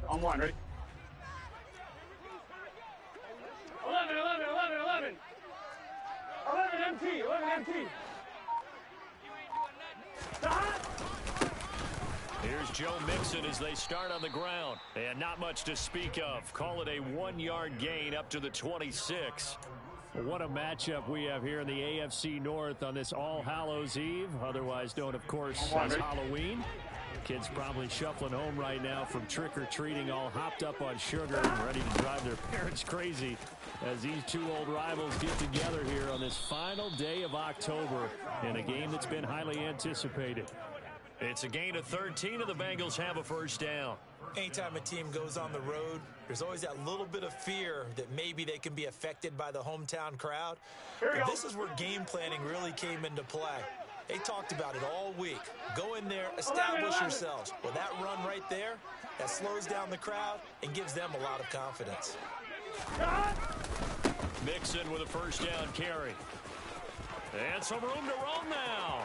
On one, ready? 11, 11, 11, 11. 11 MT, 11 MT. Here's Joe Mixon as they start on the ground. And not much to speak of. Call it a 1-yard gain up to the 26. What a matchup we have here in the AFC North on this All Hallows Eve, otherwise known, of course, as Halloween. Kids probably shuffling home right now from trick-or-treating, all hopped up on sugar and ready to drive their parents crazy as these two old rivals get together here on this final day of October in a game that's been highly anticipated. It's a gain of 13, and the Bengals have a first down. Anytime a team goes on the road, there's always that little bit of fear that maybe they can be affected by the hometown crowd. This is where game planning really came into play. They talked about it all week. Go in there, establish yourselves. Well, that run right there, that slows down the crowd and gives them a lot of confidence. Mixon with a first down carry. And some room to roam now.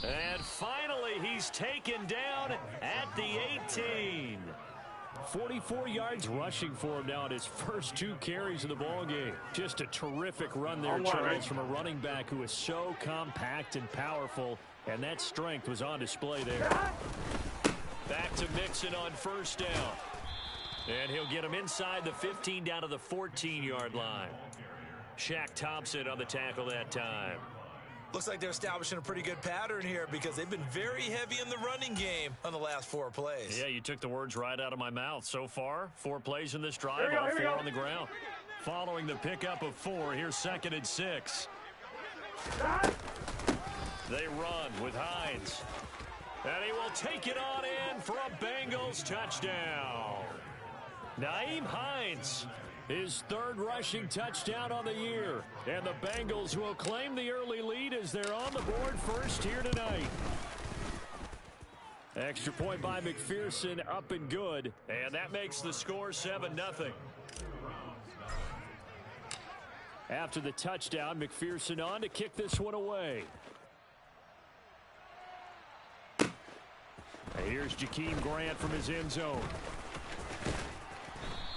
And finally, he's taken down at the 18. 44 yards rushing for him now in his first 2 carries of the ball game. Just a terrific run there, Charles, from a running back who is so compact and powerful, and that strength was on display there. Back to Mixon on first down. And he'll get him inside the 15 down to the 14-yard line. Shaq Thompson on the tackle that time. Looks like they're establishing a pretty good pattern here because they've been very heavy in the running game on the last 4 plays. Yeah, you took the words right out of my mouth. So far, 4 plays in this drive, all 4 on the ground. Following the pickup of 4, here's 2nd and 6. They run with Hines. And he will take it on in for a Bengals touchdown. Nyheim Hines. His 3rd rushing touchdown on the year. And the Bengals will claim the early lead as they're on the board first here tonight. Extra point by McPherson, up and good. And that makes the score 7-0. After the touchdown, McPherson on to kick this one away. And here's Jakeem Grant from his end zone.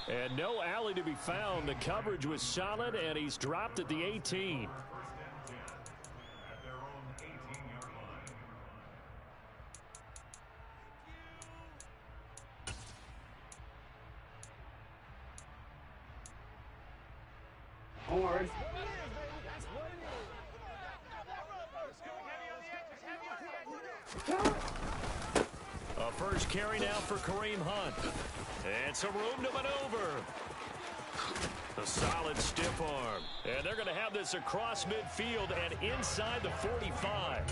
And no alley to be found. The coverage was solid, and he's dropped at the 18. Horns. A first carry now for Kareem Hunt. And some room to maneuver. A solid stiff arm. And they're going to have this across midfield and inside the 45.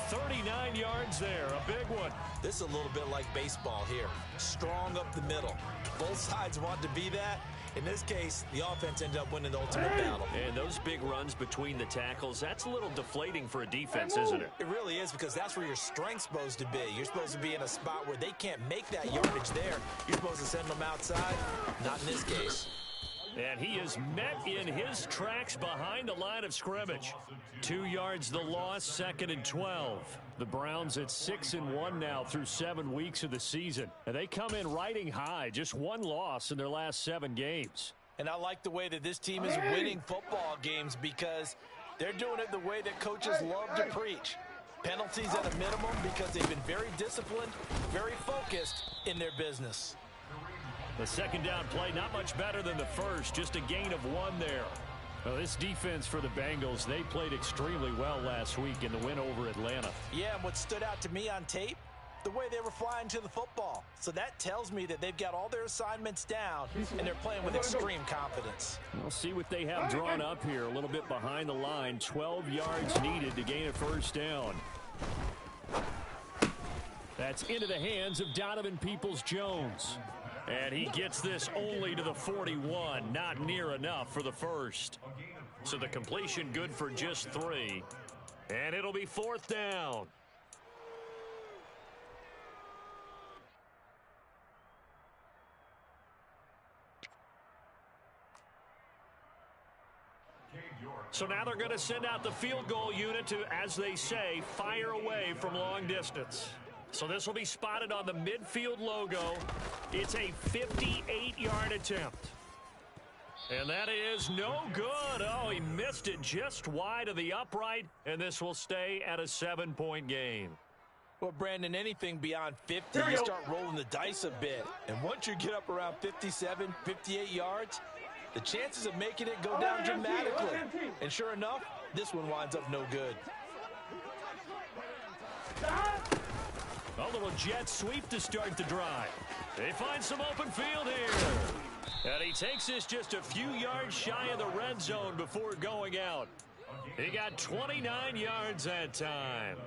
39 yards there, a big one. This is a little bit like baseball here. Strong up the middle. Both sides want to be that. In this case, the offense ended up winning the ultimate battle. And those big runs between the tackles, that's a little deflating for a defense, isn't it? It really is, because that's where your strength's supposed to be. You're supposed to be in a spot where they can't make that yardage there. You're supposed to send them outside. Not in this case. And he is met in his tracks behind the line of scrimmage. 2 yards the loss, 2nd and 12. The Browns at 6-1 now through 7 weeks of the season. And they come in riding high, just 1 loss in their last 7 games. And I like the way that this team is winning football games because they're doing it the way that coaches love to preach. Penalties at a minimum because they've been very disciplined, very focused in their business. The 2nd down play, not much better than the first, just a gain of 1 there. Well, this defense for the Bengals, they played extremely well last week in the win over Atlanta. Yeah, and what stood out to me on tape, the way they were flying to the football. So that tells me that they've got all their assignments down, and they're playing with extreme confidence. We'll see what they have drawn up here, a little bit behind the line. 12 yards needed to gain a first down. That's into the hands of Donovan Peoples-Jones. And he gets this only to the 41, not near enough for the first. So the completion good for just 3. And it'll be 4th down. So now they're going to send out the field goal unit to, as they say, fire away from long distance. So this will be spotted on the midfield logo. It's a 58-yard attempt. And that is no good. Oh, he missed it just wide of the upright, and this will stay at a 7-point game. Well, Brandon, anything beyond 50, you start rolling the dice a bit. And once you get up around 57, 58 yards, the chances of making it go down dramatically. And sure enough, this one winds up no good. A little jet sweep to start the drive. They find some open field here. And he takes this just a few yards shy of the red zone before going out. He got 29 yards that time.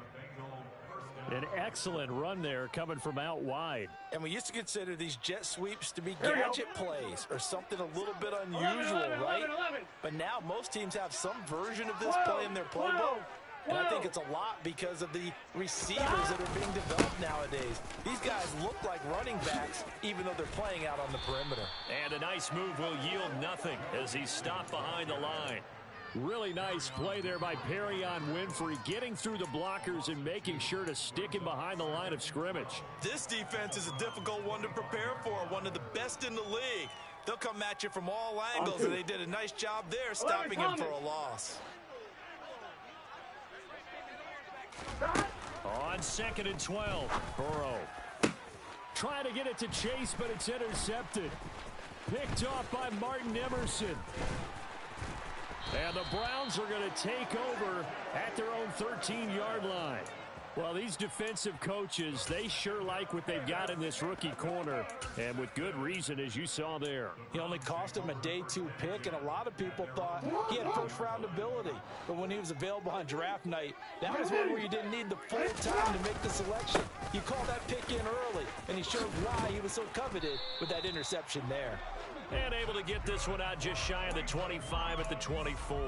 An excellent run there coming from out wide. And we used to consider these jet sweeps to be gadget plays or something a little bit unusual, right? But now most teams have some version of this play in their playbook. And I think it's a lot because of the receivers that are being developed nowadays. These guys look like running backs, even though they're playing out on the perimeter. And a nice move will yield nothing as he's stopped behind the line. Really nice play there by Perrion Winfrey, getting through the blockers and making sure to stick him behind the line of scrimmage. This defense is a difficult one to prepare for, one of the best in the league. They'll come at you from all angles, and they did a nice job there stopping him for a loss. On 2nd and 12, Burrow Trying to get it to Chase, but it's intercepted. Picked off by Martin Emerson. And the Browns are going to take over at their own 13-yard line. Well, these defensive coaches, they sure like what they've got in this rookie corner, and with good reason, as you saw there. He only cost him a day 2 pick, and a lot of people thought he had first-round ability. But when he was available on draft night, that was one where you didn't need the full time to make the selection. You called that pick in early, and he showed why he was so coveted with that interception there. And able to get this one out just shy of the 25 at the 24.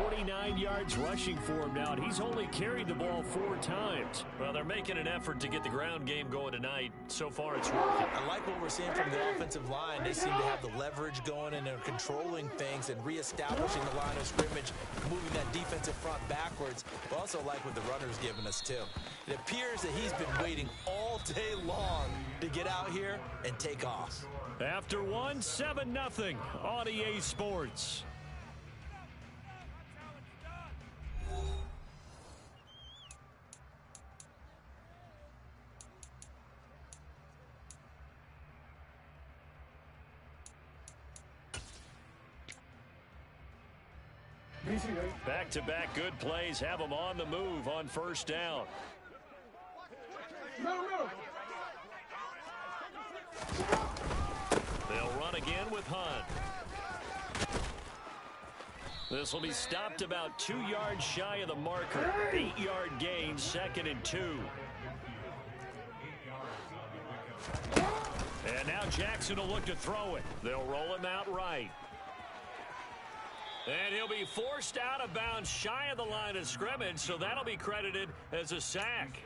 49 yards rushing for him now, and he's only carried the ball 4 times. Well, they're making an effort to get the ground game going tonight. So far, it's working. I like what we're seeing from the offensive line. They seem to have the leverage going, and they're controlling things and reestablishing the line of scrimmage, moving that defensive front backwards. But also like what the runner's giving us, too. It appears that he's been waiting all day long to get out here and take off. After one, 7-0 on EA Sports. Back-to-back good plays have them on the move on first down. They'll run again with Hunt. This will be stopped about 2 yards shy of the marker. 8-yard gain, 2nd and 2. And now Jackson will look to throw it. They'll roll him out right. And he'll be forced out of bounds shy of the line of scrimmage, so that'll be credited as a sack.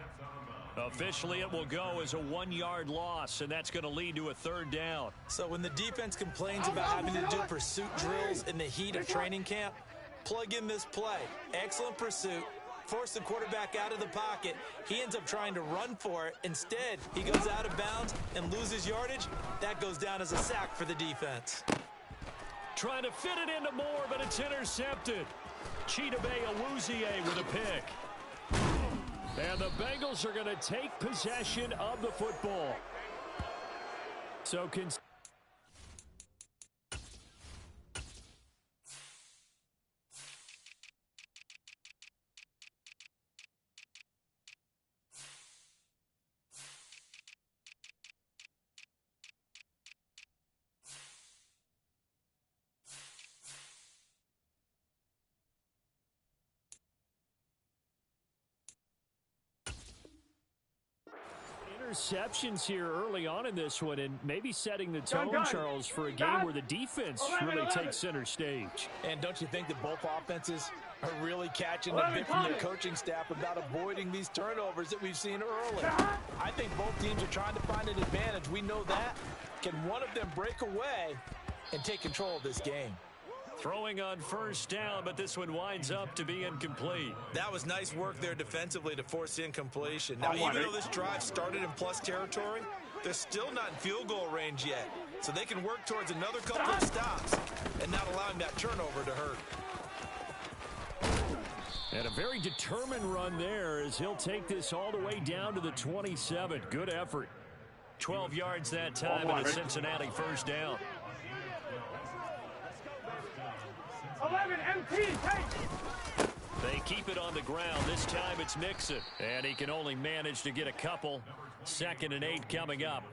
Officially, it will go as a 1-yard loss, and that's going to lead to a 3rd down. So when the defense complains about having to do pursuit drills in the heat of training camp, plug in this play. Excellent pursuit. Force the quarterback out of the pocket. He ends up trying to run for it. Instead, he goes out of bounds and loses yardage. That goes down as a sack for the defense. Trying to fit it into Moore, but it's intercepted. Chidobe Awuzie with a pick. And the Bengals are going to take possession of the football. So interceptions here early on in this one, and maybe setting the tone, Charles, for a game where the defense really takes center stage. And don't you think that both offenses are really catching a bit from their coaching staff about avoiding these turnovers that we've seen early? I think both teams are trying to find an advantage. We know that. Can one of them break away and take control of this game? Throwing on first down, but this one winds up to be incomplete. That was nice work there defensively to force incompletion. Now, even though this drive started in plus territory, they're still not in field goal range yet. So they can work towards another couple of stops and not allowing that turnover to hurt. And a very determined run there as he'll take this all the way down to the 27. Good effort. 12 yards that time and a Cincinnati first down. 11 MT, take. They keep it on the ground. This time it's Mixon. And he can only manage to get a couple. 2nd and 8 coming up.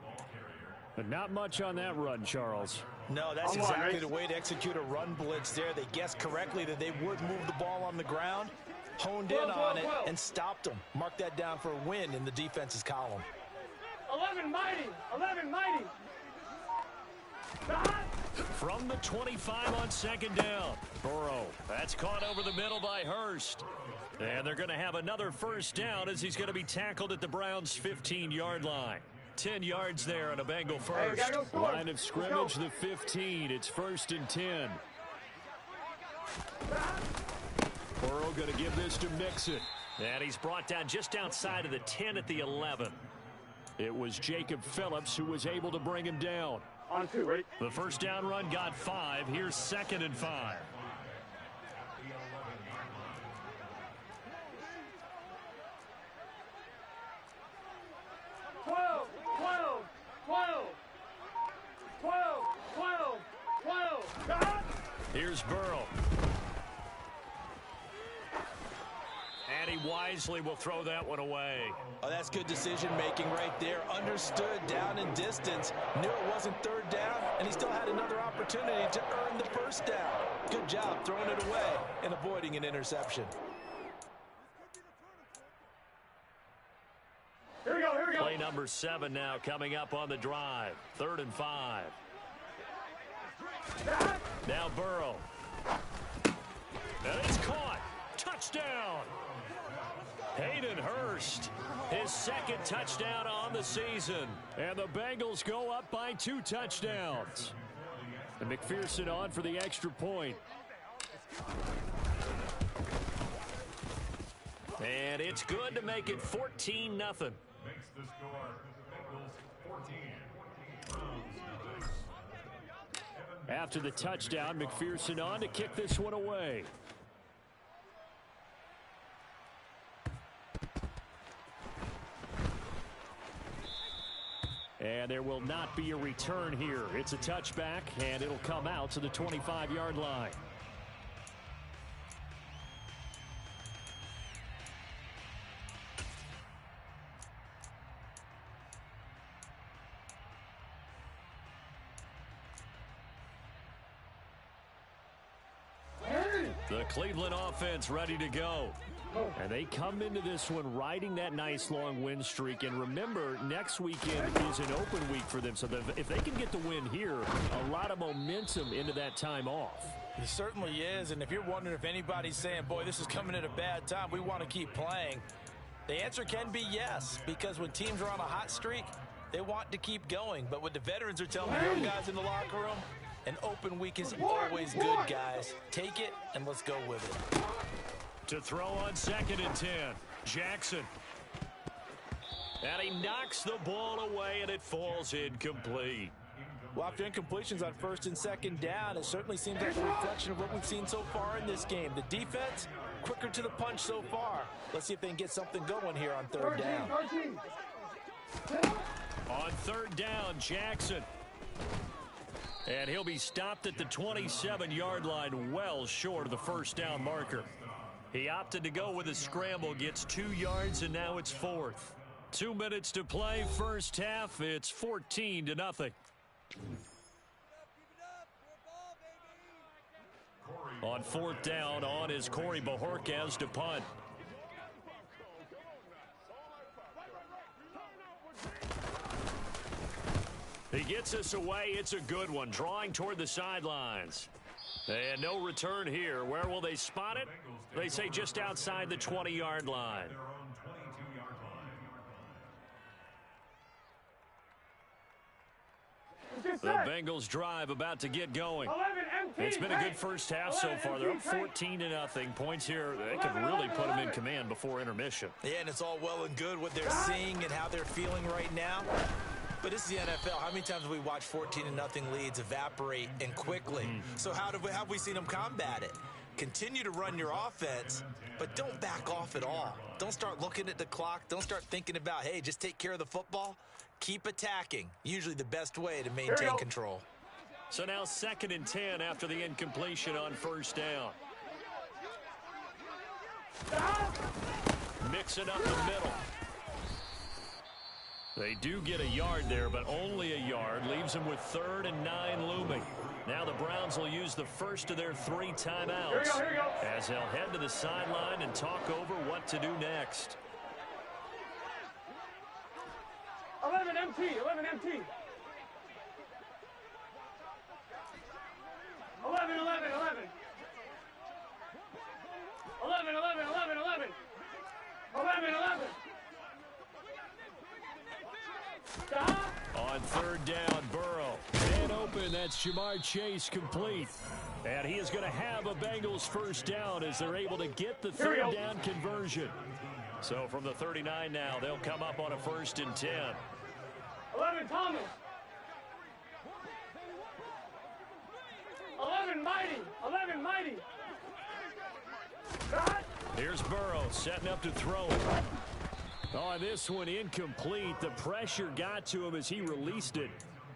But not much on that run, Charles. No, that's exactly the way to execute a run blitz there. They guessed correctly that they would move the ball on the ground, honed in on it, and stopped them. Mark that down for a win in the defense's column. 11 mighty, 11 mighty. From the 25 on 2nd down. Burrow. That's caught over the middle by Hurst. And they're going to have another first down as he's going to be tackled at the Browns' 15-yard line. 10 yards there on a Bengal first. Line of scrimmage, the 15. It's 1st and 10. Burrow going to give this to Mixon. And he's brought down just outside of the 10 at the 11. It was Jacob Phillips who was able to bring him down. On 2, right? The first down run got 5. Here's 2nd and 5. Here's Burrow. And he wisely will throw that one away. Oh, that's good decision-making right there. Understood down in distance. Knew it wasn't 3rd down, and he still had another opportunity to earn the first down. Good job throwing it away and avoiding an interception. Here we go, here we go. Play number 7 now coming up on the drive. 3rd and 5. Now Burrow. And it's caught. Touchdown. Hayden Hurst, his 2nd touchdown on the season. And the Bengals go up by 2 touchdowns. And McPherson on for the extra point. And it's good to make it 14-0. Makes the score. Bengals 14. After the touchdown, McPherson on to kick this one away. And there will not be a return here. It's a touchback, and it'll come out to the 25-yard line. The Cleveland offense ready to go. And they come into this one riding that nice long win streak. And remember, next weekend is an open week for them. So if they can get the win here, a lot of momentum into that time off. It certainly is. And if you're wondering if anybody's saying, boy, this is coming at a bad time, we want to keep playing, the answer can be yes. Because when teams are on a hot streak, they want to keep going. But what the veterans are telling the young guys in the locker room, an open week is always good, guys. Take it, and let's go with it. To throw on 2nd and 10. Jackson. And he knocks the ball away, and it falls incomplete. Well, after incompletions on 1st and 2nd down, it certainly seems like a reflection of what we've seen so far in this game. The defense, quicker to the punch so far. Let's see if they can get something going here on 3rd down. On 3rd down, Jackson. And he'll be stopped at the 27-yard line, well short of the first down marker. He opted to go with a scramble, gets 2 yards, and now it's 4th. 2 minutes to play, first half. It's 14-0. On 4th down, on is Corey Bajorquez to punt. He gets us away. It's a good one. Drawing toward the sidelines. And no return here. Where will they spot it? They say just outside the 20-yard line. Their own 22-yard line. The Bengals drive about to get going. 11 It's been a good first half so far. They're up 14-0. Points here, they could really put them in command before intermission. Yeah, and it's all well and good what they're seeing and how they're feeling right now. But this is the NFL. How many times have we watched 14-0 leads evaporate and quickly? So how have we seen them combat it? Continue to run your offense, but don't back off at all. Don't start looking at the clock. Don't start thinking about, hey, just take care of the football. Keep attacking. Usually the best way to maintain control. So now 2nd and 10 after the incompletion on first down. Mix it up the middle. They do get a yard there, but only a yard. Leaves them with 3rd and 9 looming. Now the Browns will use the first of their 3 timeouts as they'll head to the sideline and talk over what to do next. 11 MT, 11 MT. 11, 11, 11. 11, 11, 11, 11. 11, 11. Stop. On 3rd down, Burrow. And open, that's Jamar Chase complete. And he is going to have a Bengals first down as they're able to get the 3rd down conversion. So from the 39 now, they'll come up on a 1st and 10. 11 Thomas. 11 Mighty. 11 Mighty. Here's Burrow setting up to throw. On this one, incomplete. The pressure got to him as he released it.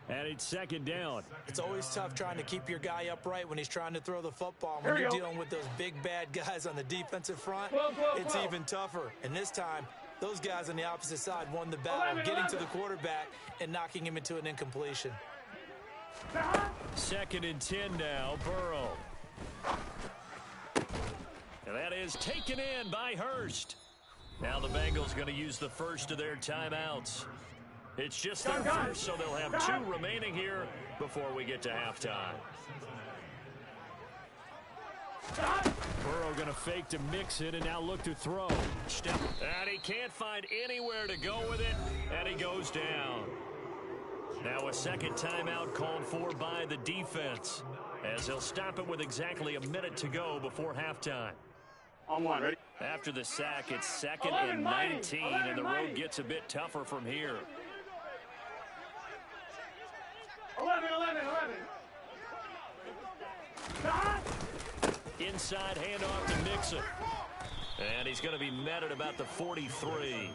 And it's 2nd down. It's always tough trying to keep your guy upright when he's trying to throw the football. When you're dealing with those big, bad guys on the defensive front, it's even tougher. And this time, those guys on the opposite side won the battle, getting to the quarterback and knocking him into an incompletion. 2nd and 10 now, Burrow. And that is taken in by Hurst. Now the Bengals going to use the first of their timeouts. It's just their first, so they'll have 2 remaining here before we get to halftime. Burrow going to fake to mix it and now look to throw. And he can't find anywhere to go with it, and he goes down. Now a 2nd timeout called for by the defense as they'll stop it with exactly a minute to go before halftime. On 1, ready? After the sack, it's 2nd and 19, and the road gets a bit tougher from here. 11, 11, 11. Inside handoff to Mixon. And he's going to be met at about the 43.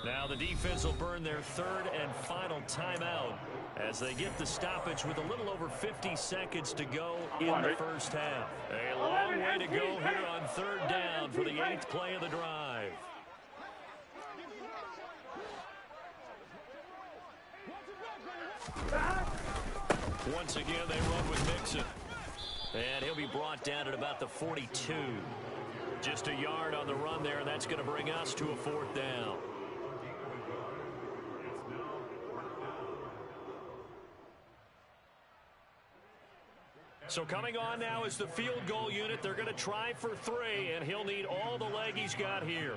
Now the defense will burn their 3rd and final timeout as they get the stoppage with a little over 50 seconds to go in the first half. A long way to go here on 3rd down for the 8th play of the drive. Once again, they run with Mixon. And he'll be brought down at about the 42. Just a yard on the run there, and that's going to bring us to a 4th down. So coming on now is the field goal unit. They're going to try for 3, and he'll need all the leg he's got here.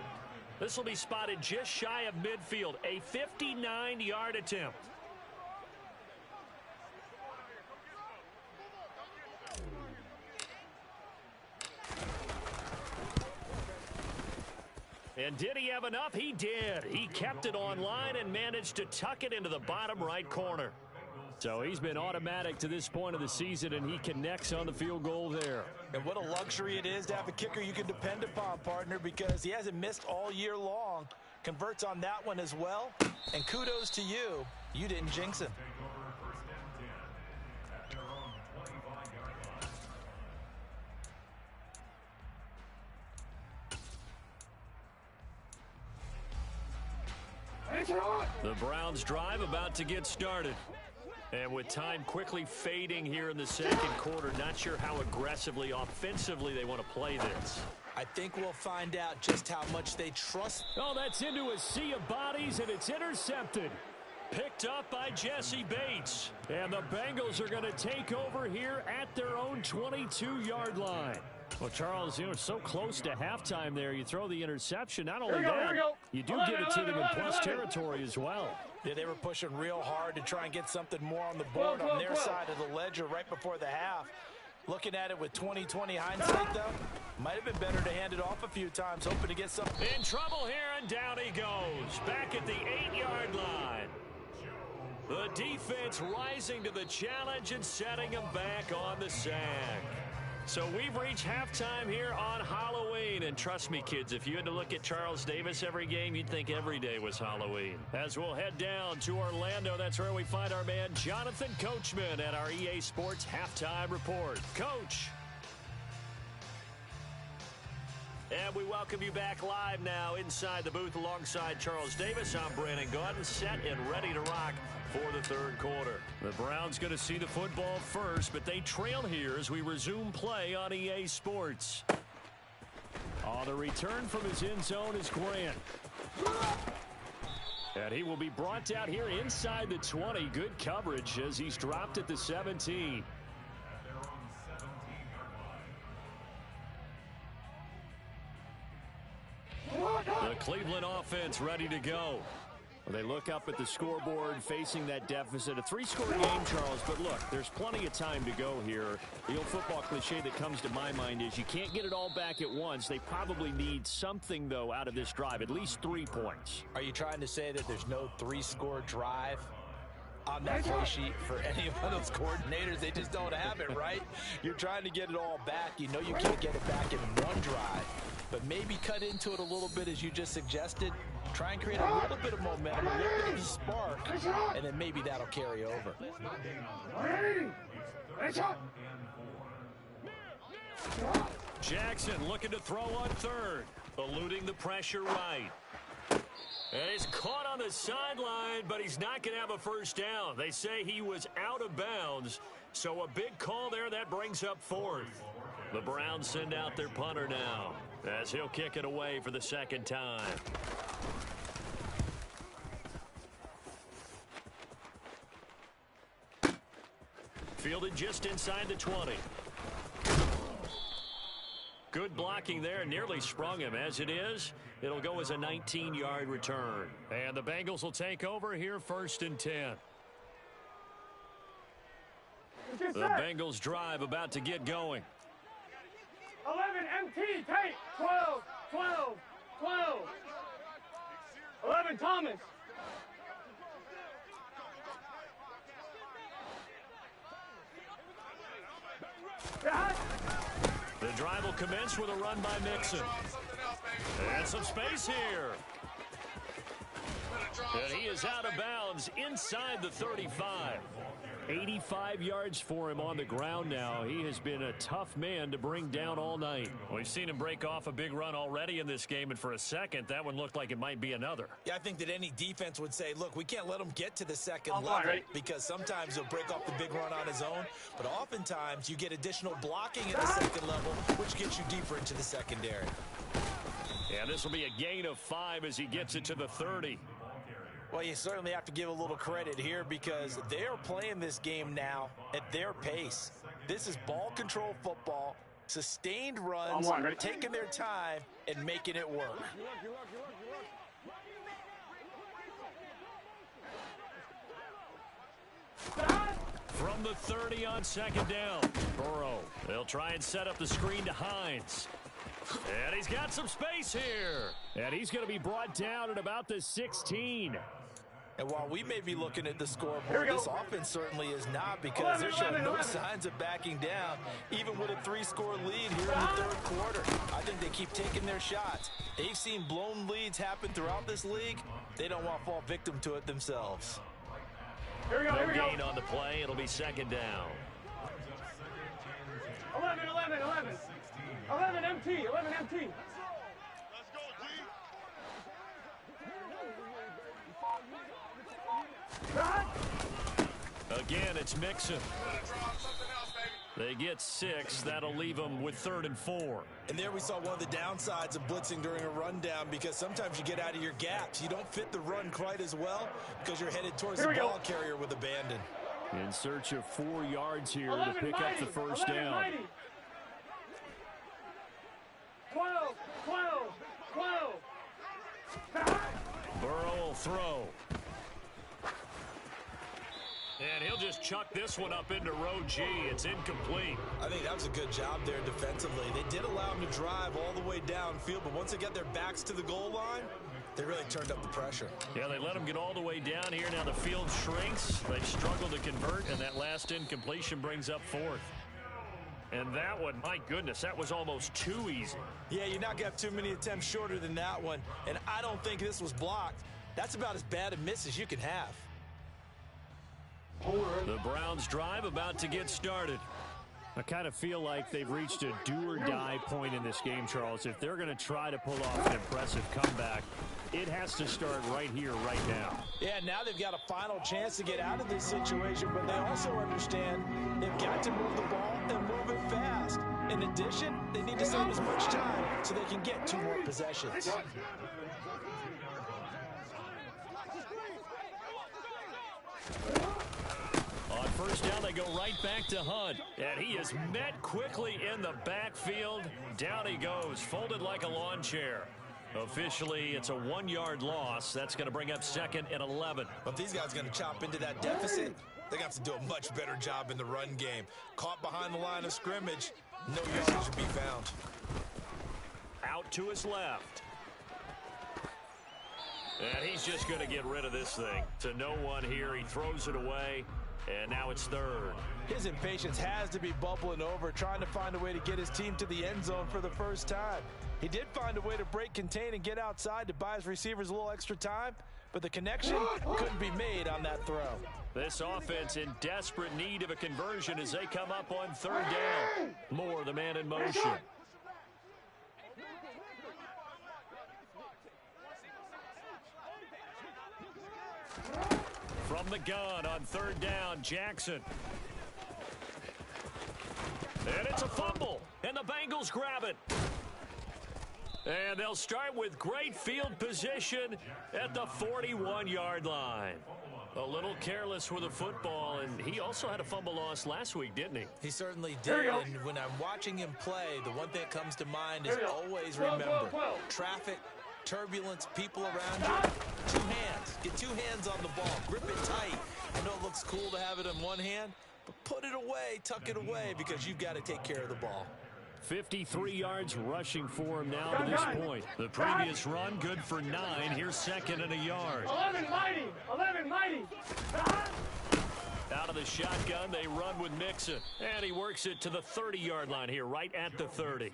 This will be spotted just shy of midfield, a 59-yard attempt. And did he have enough? He did. He kept it on line and managed to tuck it into the bottom right corner. So he's been automatic to this point of the season, and he connects on the field goal there. And what a luxury it is to have a kicker you can depend upon, partner, because he hasn't missed all year long. Converts on that one as well. And kudos to you. You didn't jinx him. The Browns drive about to get started. And with time quickly fading here in the 2nd quarter, not sure how aggressively, offensively they want to play this. I think we'll find out just how much they trust. Oh, that's into a sea of bodies, and it's intercepted. Picked up by Jesse Bates. And the Bengals are going to take over here at their own 22-yard line. Well, Charles, you know, so close to halftime there. You throw the interception. Not only that, you do give it to them in plus territory as well. Yeah, they were pushing real hard to try and get something more on the board on their side of the ledger right before the half. Looking at it with 20/20 hindsight, though, might have been better to hand it off a few times, hoping to get some. In trouble here, and down he goes. Back at the 8-yard line. The defense rising to the challenge and setting him back on the sack. So we've reached halftime here on Halloween. And trust me, kids, if you had to look at Charles Davis every game, you'd think every day was Halloween. As we'll head down to Orlando, that's where we find our man Jonathan Coachman at our EA Sports Halftime Report. Coach. And we welcome you back live now inside the booth alongside Charles Davis. I'm Brandon Gordon, set and ready to rock for the third quarter. The Browns going to see the football first, but they trail here as we resume play on EA Sports. On the return from his end zone is Grant. And he will be brought down here inside the 20. Good coverage as he's dropped at the 17. The Cleveland offense ready to go. They look up at the scoreboard facing that deficit. A 3-score game, Charles, but look, there's plenty of time to go here. The old football cliche that comes to my mind is you can't get it all back at once. They probably need something, though, out of this drive, at least 3 points. Are you trying to say that there's no 3-score drive on that play sheet for any of those coordinators? They just don't have it, right? You're trying to get it all back. You know you can't get it back in one drive. But maybe cut into it a little bit as you just suggested. Try and create a little bit of momentum, a little bit of a spark, and then maybe that'll carry over. Jackson looking to throw on third, eluding the pressure right. And he's caught on the sideline, but he's not going to have a first down. They say he was out of bounds, so a big call there that brings up fourth. The Browns send out their punter now as he'll kick it away for the second time. Fielded just inside the 20. Good blocking there, nearly sprung him. As it is, it'll go as a 19-yard return. And the Bengals will take over here 1st and 10. The Bengals drive about to get going. 11 MT, take 12, 12, 12. 11 Thomas. The drive will commence with a run by Mixon. And some space here. And he is out of bounds inside the 35. 85 yards for him on the ground now. He has been a tough man to bring down all night. We've seen him break off a big run already in this game, and for a second, that one looked like it might be another. Yeah, I think that any defense would say, look, we can't let him get to the second level because sometimes he'll break off the big run on his own, but oftentimes you get additional blocking at the second level, which gets you deeper into the secondary. Yeah, this will be a gain of 5 as he gets it to the 30. Well, you certainly have to give a little credit here because they're playing this game now at their pace. This is ball control football, sustained runs, taking their time, and making it work. From the 30 on second down, Burrow. They'll try and set up the screen to Hines. And he's got some space here. And he's going to be brought down at about the 16. And while we may be looking at the scoreboard, this offense certainly is not because they're showing no signs of backing down, even with a 3-score lead here in the third quarter. I think they keep taking their shots. They've seen blown leads happen throughout this league. They don't want to fall victim to it themselves. Here we go, here we go. Gain on the play. It'll be second down. 11, 11, 11. 11 MT, 11 MT. Again, it's Mixon. They get 6. That'll leave them with 3rd and 4. And there we saw one of the downsides of blitzing during a rundown because sometimes you get out of your gaps. You don't fit the run quite as well because you're headed towards the ball carrier with abandon. In search of 4 yards here to pick up the first down. 12, 12, 12. Burrow will throw. And he'll just chuck this one up into row G. It's incomplete. I think that was a good job there defensively. They did allow him to drive all the way downfield, but once they got their backs to the goal line, they really turned up the pressure. Yeah, they let him get all the way down here. Now the field shrinks. They've struggled to convert, and that last incompletion brings up fourth. And that one, my goodness, that was almost too easy. Yeah, you're not going to have too many attempts shorter than that one, and I don't think this was blocked. That's about as bad a miss as you can have. The Browns drive about to get started. I kind of feel like they've reached a do-or-die point in this game, Charles. If they're going to try to pull off an impressive comeback, it has to start right here, right now. Yeah, now they've got a final chance to get out of this situation, but they also understand they've got to move the ball and move it fast. In addition, they need to save as much time so they can get 2 more possessions. On first down, they go right back to Hunt. And he is met quickly in the backfield. Down he goes, folded like a lawn chair. Officially, it's a 1-yard loss. That's going to bring up 2nd and 11. But if these guys are going to chop into that deficit, they're going to have to do a much better job in the run game. Caught behind the line of scrimmage, no yardage to be found. Out to his left. And he's just going to get rid of this thing. To no one here. He throws it away. And now it's 3rd. His impatience has to be bubbling over, trying to find a way to get his team to the end zone for the first time. He did find a way to break contain and get outside to buy his receivers a little extra time, but the connection couldn't be made on that throw. This offense in desperate need of a conversion as they come up on 3rd down. Moore, the man in motion. From the gun on 3rd down, Jackson. And it's a fumble, and the Bengals grab it. And they'll start with great field position at the 41-yard line. A little careless with the football, and he also had a fumble loss last week, didn't he? He certainly did, and when I'm watching him play, the one thing that comes to mind is always remember, traffic, turbulence, people around you, 2 hands. Get 2 hands on the ball. Grip it tight. I know it looks cool to have it in one hand, but put it away, tuck it away, because you've got to take care of the ball. 53 yards rushing for him now to this point. The previous run, good for 9. Here's 2nd and a yard. 11 mighty. 11 mighty. Out of the shotgun, they run with Mixon. And he works it to the 30-yard line here, right at the 30.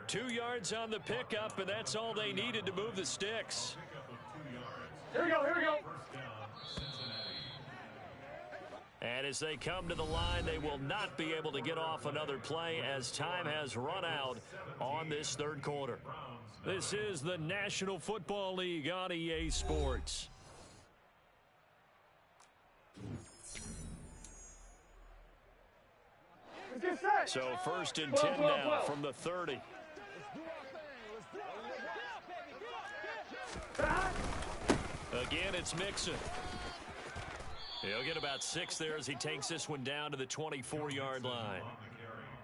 2 yards on the pickup, and that's all they needed to move the sticks. Here we go. Here we go. And as they come to the line, they will not be able to get off another play as time has run out on this 3rd quarter. This is the National Football League on EA Sports. So 1st and 10 now from the 30. Again, it's Mixon. He'll get about 6 there as he takes this one down to the 24-yard line.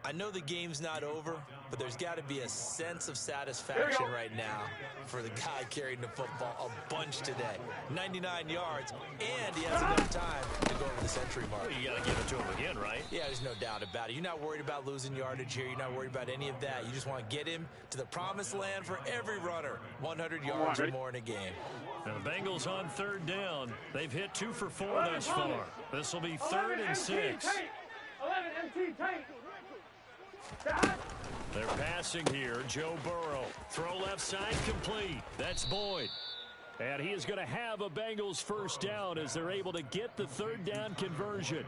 I know the game's not over, but there's got to be a sense of satisfaction right now for the guy carrying the football a bunch today. 99 yards, and he has enough time to go over the century mark. Well, you got to give it to him again, right? Yeah, there's no doubt about it. You're not worried about losing yardage here. You're not worried about any of that. You just want to get him to the promised land for every runner. 100 yards or more in a game. Now the Bengals on 3rd down. They've hit 2 for 4 thus far. This will be 3rd and 6. 11 MT tank. They're passing here. Joe Burrow. Throw left side complete. That's Boyd. And he is going to have a Bengals 1st down as they're able to get the 3rd down conversion.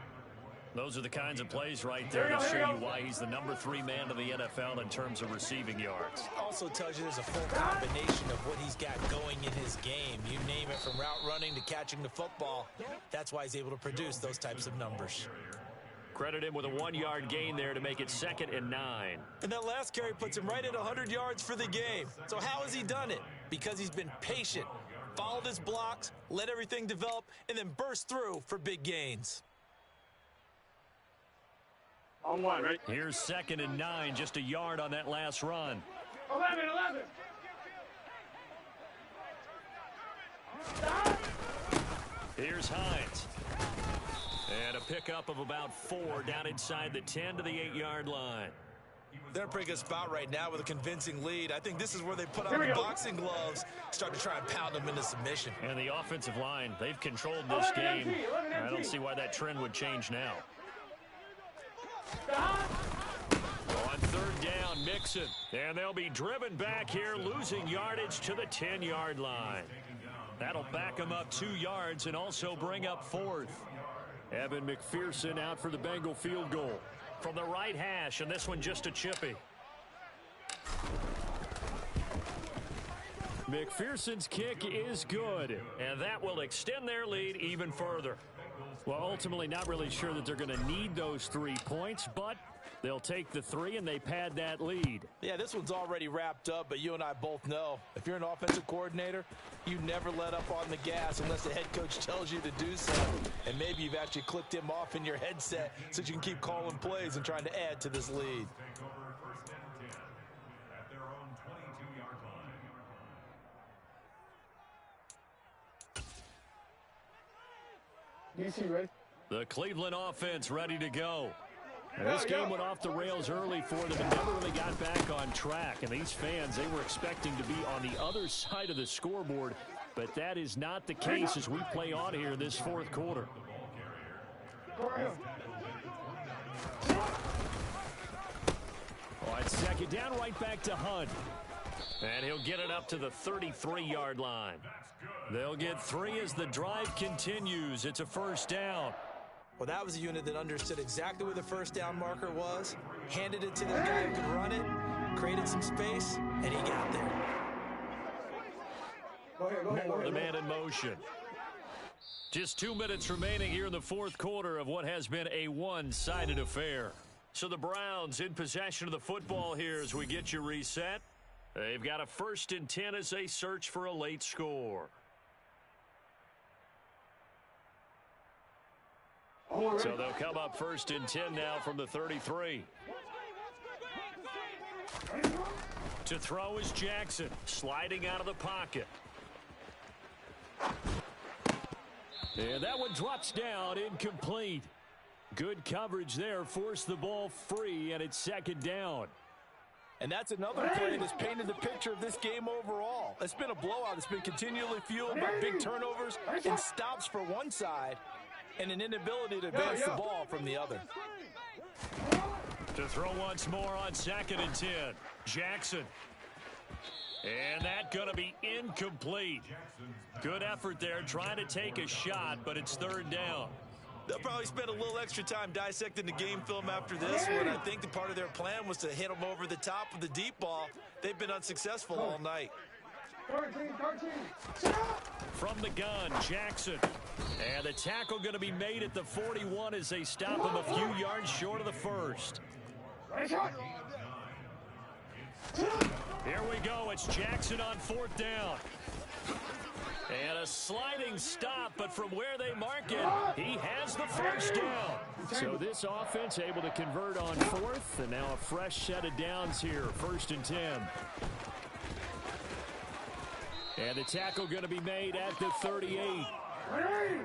Those are the kinds of plays right there that show you why he's the number 3 man of the NFL in terms of receiving yards. Also tells you there's a full combination of what he's got going in his game. You name it, from route running to catching the football. That's why he's able to produce those types of numbers. Credit him with a 1-yard gain there to make it 2nd and 9. And that last carry puts him right at 100 yards for the game. So how has he done it? Because he's been patient, followed his blocks, let everything develop, and then burst through for big gains. On 1, right? Here's 2nd and 9, just a yard on that last run. 11. Here's Hines. And a pickup of about 4 down inside the 10 to the 8-yard line. They're in a pretty good spot right now with a convincing lead. I think this is where they put on the boxing gloves, start to try and pound them into submission. And the offensive line, they've controlled this game. I don't see why that trend would change now. On 3rd down, Mixon. And they'll be driven back here, losing yardage to the 10-yard line. That'll back them up 2 yards and also bring up 4th. Evan McPherson out for the Bengal field goal. From the right hash, and this one just a chippy. McPherson's kick is good. And that will extend their lead even further. Well, ultimately not really sure that they're going to need those 3 points, but they'll take the 3 and they pad that lead. Yeah, this one's already wrapped up, but you and I both know if you're an offensive coordinator, you never let up on the gas unless the head coach tells you to do so. And maybe you've actually clicked him off in your headset so you can keep calling plays and trying to add to this lead. At their own 22-yard line. DC ready? The Cleveland offense ready to go. This game went off the rails early for them and never really got back on track. And these fans, they were expecting to be on the other side of the scoreboard, but that is not the case as we play on here this 4th quarter. Go right here. All right, 2nd down, right back to Hunt. And he'll get it up to the 33-yard line. They'll get 3 as the drive continues. It's a 1st down. Well, that was a unit that understood exactly where the 1st down marker was, handed it to the guy who could run it, created some space, and he got there. Go ahead. More the man in motion. Just 2 minutes remaining here in the 4th quarter of what has been a one-sided affair. So the Browns in possession of the football here as we get you reset. They've got a 1st and 10 as they search for a late score. So they'll come up 1st and 10 now from the 33. To throw is Jackson, sliding out of the pocket. And that one drops down, incomplete. Good coverage there, forced the ball free, and it's 2nd down. And that's another play that's painted the picture of this game overall. It's been a blowout. It's been continually fueled by big turnovers and stops for one side and an inability to advance the ball from the other. To throw once more on 2nd and 10. Jackson. And that's going to be incomplete. Good effort there trying to take a shot, but it's 3rd down. They'll probably spend a little extra time dissecting the game film after this one. I think the part of their plan was to hit them over the top of the deep ball. They've been unsuccessful all night. 13. From the gun, Jackson. And the tackle going to be made at the 41 as they stop him a few yards short of the 1st. Here we go. It's Jackson on 4th down. And a sliding stop, but from where they mark it, he has the 1st down. So this offense able to convert on 4th, and now a fresh set of downs here, 1st and 10. And the tackle going to be made at the 38. Hey,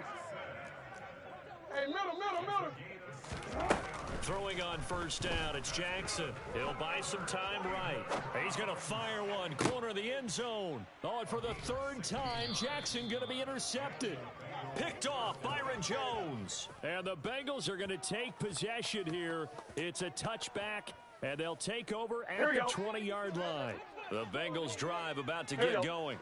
middle. Throwing on 1st down, it's Jackson. He'll buy some time right. He's going to fire one, corner of the end zone. Oh, and for the 3rd time, Jackson going to be intercepted. Picked off Byron Jones. And the Bengals are going to take possession here. It's a touchback, and they'll take over at the 20-yard line. The Bengals drive about to get going.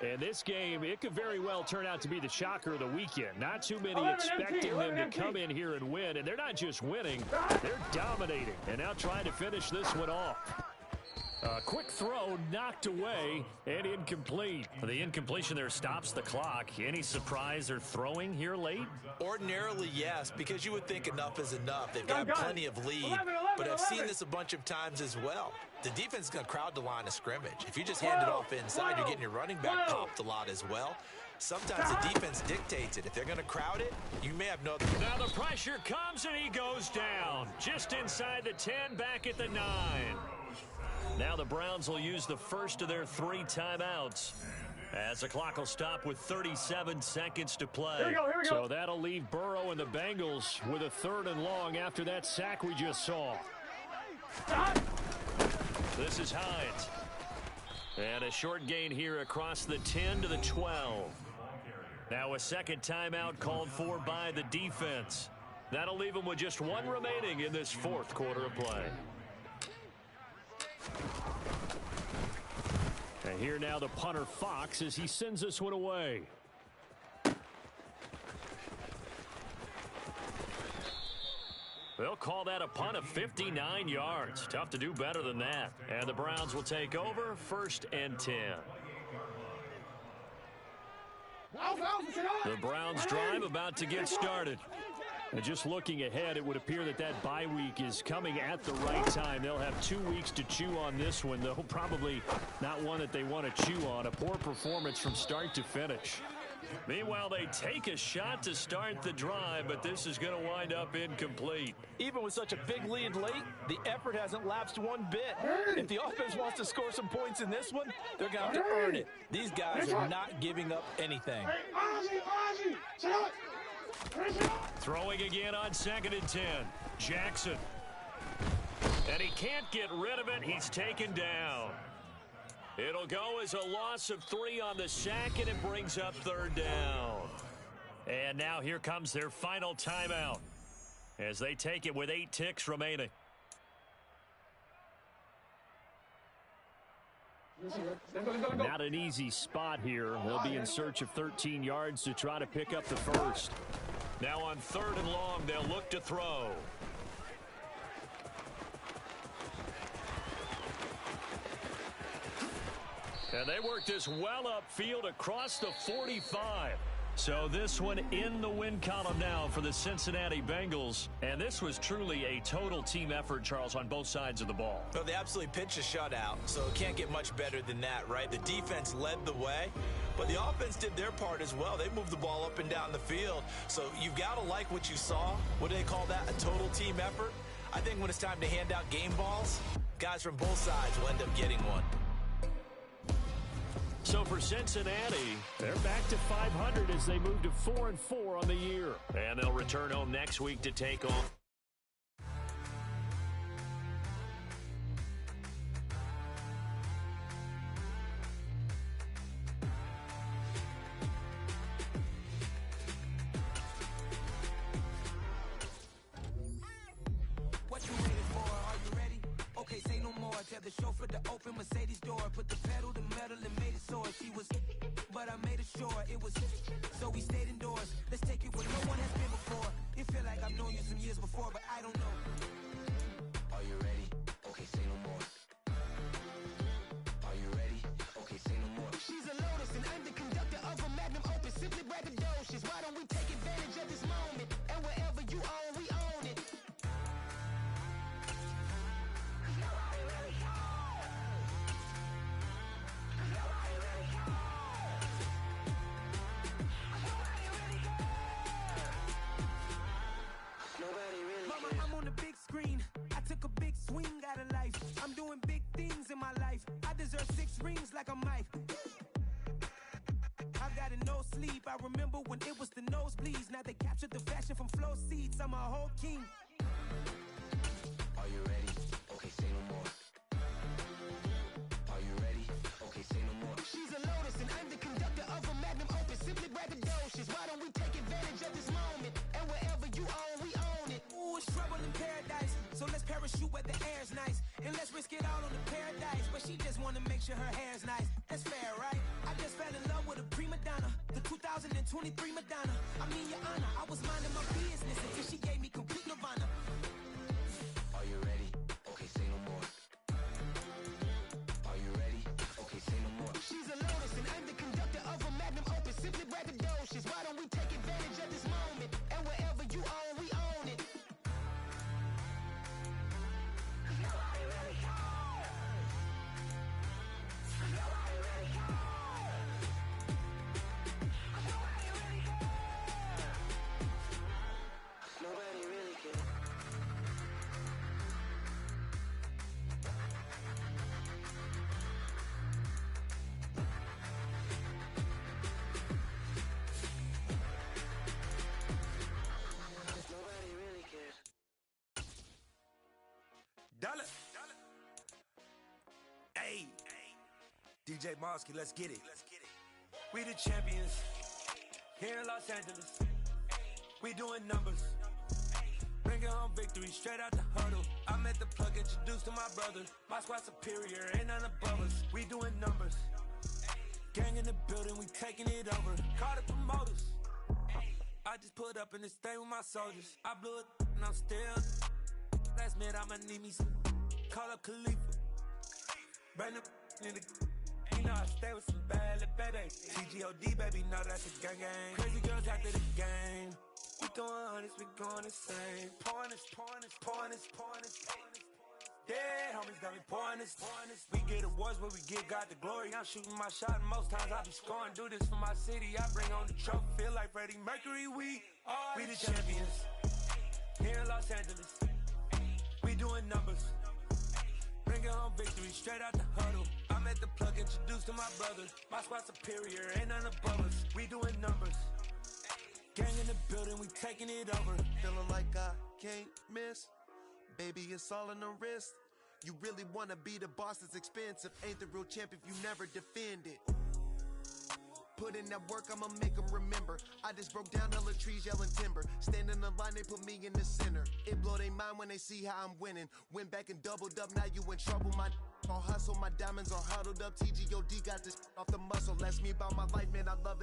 And this game, it could very well turn out to be the shocker of the weekend. Not too many expecting them to come in here and win. And they're not just winning, they're dominating. And now trying to finish this one off. A quick throw knocked away and incomplete. The incompletion there stops the clock. Any surprise they're throwing here late? Ordinarily, yes, because you would think enough is enough. They've got plenty of lead, but I've seen this a bunch of times as well. The defense is going to crowd the line of scrimmage. If you just hand it off inside, you're getting your running back popped a lot as well. Sometimes the defense dictates it. If they're going to crowd it, you may have no... Now the pressure comes and he goes down. Just inside the 10, back at the 9. Now the Browns will use the first of their 3 timeouts. As the clock will stop with 37 seconds to play. Here we go, here we go. So that'll leave Burrow and the Bengals with a 3rd and long after that sack we just saw. Stop. This is Hines. And a short gain here across the 10 to the 12. Now a second timeout called for by the defense. That'll leave them with just 1 remaining in this 4th quarter of play. And here now the punter Fox as he sends this one away. They'll call that a punt of 59 yards. Tough to do better than that. And the Browns will take over 1st and 10. The Browns drive about to get started. And just looking ahead, it would appear that that bye week is coming at the right time. They'll have 2 weeks to chew on this one, though probably not one that they want to chew on. A poor performance from start to finish. Meanwhile, they take a shot to start the drive, but this is going to wind up incomplete. Even with such a big lead late, the effort hasn't lapsed one bit. If the offense wants to score some points in this one, they're going to have to earn it. These guys are not giving up anything. Throwing again on 2nd and 10. Jackson. And he can't get rid of it. He's taken down. It'll go as a loss of 3 on the sack, and it brings up 3rd down. And now here comes their final timeout as they take it with 8 ticks remaining. Not an easy spot here. They'll be in search of 13 yards to try to pick up the 1st. Now on 3rd and long, they'll look to throw. And they work this well upfield across the 45. So this one in the win column now for the Cincinnati Bengals. And this was truly a total team effort, Charles, on both sides of the ball. Well, they absolutely pitched a shutout, so it can't get much better than that, right? The defense led the way, but the offense did their part as well. They moved the ball up and down the field. So you've got to like what you saw. What do they call that? A total team effort? I think when it's time to hand out game balls, guys from both sides will end up getting one. So for Cincinnati, they're back to 500 as they move to 4-4 on the year. And they'll return home next week to take on. What you waiting for? Are you ready? Okay, say no more. Tell the chauffeur to open Mercedes door. Put the pedal to metal and made it soar. She was, but I made it sure it was. So we stayed indoors. Let's take it where no one has been before. It feel like I've known you some years before, but I don't know. Are you ready? Okay, say no more. Are you ready? Okay, say no more. She's a Lotus and I'm the conductor of a Magnum Opus. Simply braggadocious. Why don't we take advantage of this moment? And wherever you own, we own it. Mama, I'm on the big screen. I took a big swing out of life. I'm doing big things in my life. I deserve 6 rings like a Mike. I've got no sleep. I remember when it was the nosebleeds. Now they captured the fashion from flow seats. I'm a whole king. Are you ready? Okay, say no more. Are you ready? Okay, say no more. She's a Lotus and I'm the conductor of a Magnum Opus. Simply braggadocious. Why don't we take advantage of this moment? And wherever you own, we own it. Ooh, it's trouble in paradise. So let's parachute where the air's nice. And let's risk it all on the paradise. But she just wanna make sure her hair's nice. That's fair, right? I just fell in love with a prima donna. The 2023 Madonna. I mean, your honor, I was minding my business until she gave me complete nirvana. Are you ready? Okay, say no more. Are you ready? Okay, say no more. She's a Lotus and I'm the conductor of a Magnum Opus. Simply braggadocious. Why don't we take advantage of this moment? And wherever you own, we own it. Nobody really cares. Nobody really cares. Nobody really cares. Nobody really cares. Dollar. Hey, DJ Mosky, let's get it. We the champions here in Los Angeles. We doing numbers. Bringing home victory straight out the huddle. I'm at the plug, introduced to my brother. My squad superior, ain't none above us. We doing numbers. Gang in the building, we taking it over. Call the promoters. I just put up in this thing with my soldiers. I blew it and I'm still. Last minute I'ma need me some. Call up Khalifa. Bring the in the. You know I stay with some bad little baby. TGOD baby, know that's a gang gang. Crazy girls after the game. We doing hundreds, we going insane. Pouring this. Yeah, homies got me pouring this. We get awards where we give God the glory. I'm shooting my shot and most times I be scoring. Do this for my city, I bring on the trophy. Feel like Freddie Mercury, we the champions. Here in Los Angeles, we doing numbers. Bringing home victory straight out the huddle. I'm at the plug, introduced to my brother. My squad superior, ain't none above us. We doing numbers. Gang in the building, we taking it over. Feeling like I can't miss. Baby, it's all in the wrist. You really wanna be the boss, it's expensive. Ain't the real champ if you never defend it. Put in that work, I'ma make them remember. I just broke down hella trees, yelling timber. Stand in the line, they put me in the center. It blow their mind when they see how I'm winning. Went back and doubled up, now you in trouble. My all hustle, my diamonds are huddled up. TGOD got this off the muscle. Ask me about my life, man, I love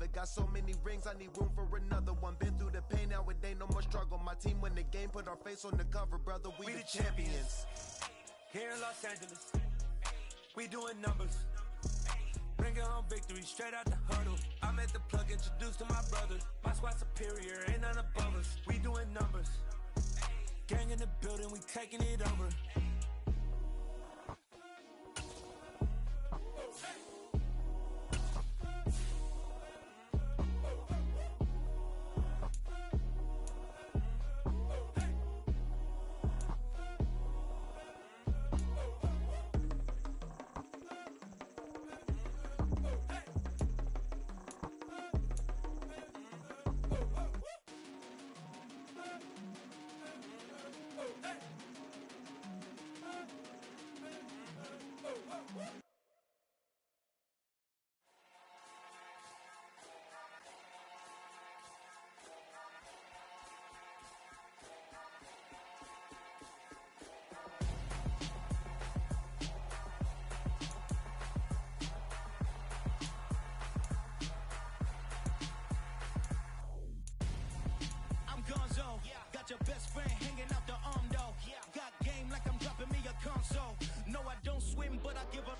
it. Got so many rings, I need room for another one. Been through the pain, now it ain't no more struggle. My team win the game, put our face on the cover, brother. We the champions. Here in Los Angeles, we doing numbers. Bringing home victory straight out the huddle. I'm at the plug, introduced to my brother. My squad superior, ain't none above us. We doing numbers. Gang in the building, we taking it over. Got your best friend hanging out the arm though. Got game like I'm dropping me a console. No, I don't swim, but I give a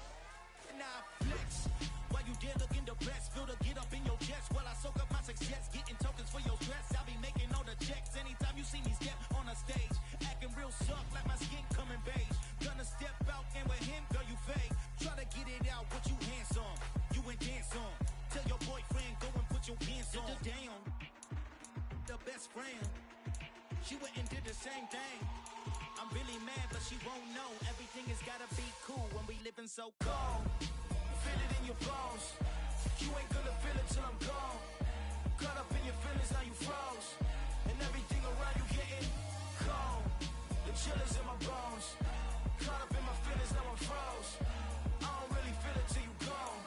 now I flex. While you there looking depressed, feel the get up in your chest while I soak up my success, getting tokens for your stress. I'll be making all the checks anytime you see me step on a stage, acting real suck like my skin coming beige. Gonna step out and with him, girl, you fake. Try to get it out, but you handsome. You ain't dance on. Tell your boyfriend go and put your pants on. Down, the best friend. She went and did the same thing. I'm really mad, but she won't know. Everything has gotta be cool when we living so cold. Feel it in your bones. You ain't gonna feel it till I'm gone. Caught up in your feelings, now you froze. And everything around you getting cold. The chill is in my bones. Caught up in my feelings, now I'm froze. I don't really feel it till you gone.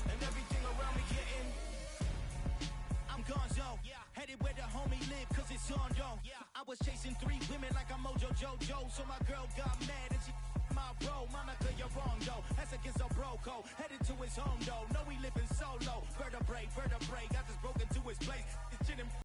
And everything around me getting I'm gonzo. Headed where the homie live, cause it's on, yo. I was chasing 3 women like I'm Mojo Jojo. So my girl got mad and she my bro. Monica, you're wrong, though. That's against a bro code. Headed to his home, though. No, we living solo. Vertebrae,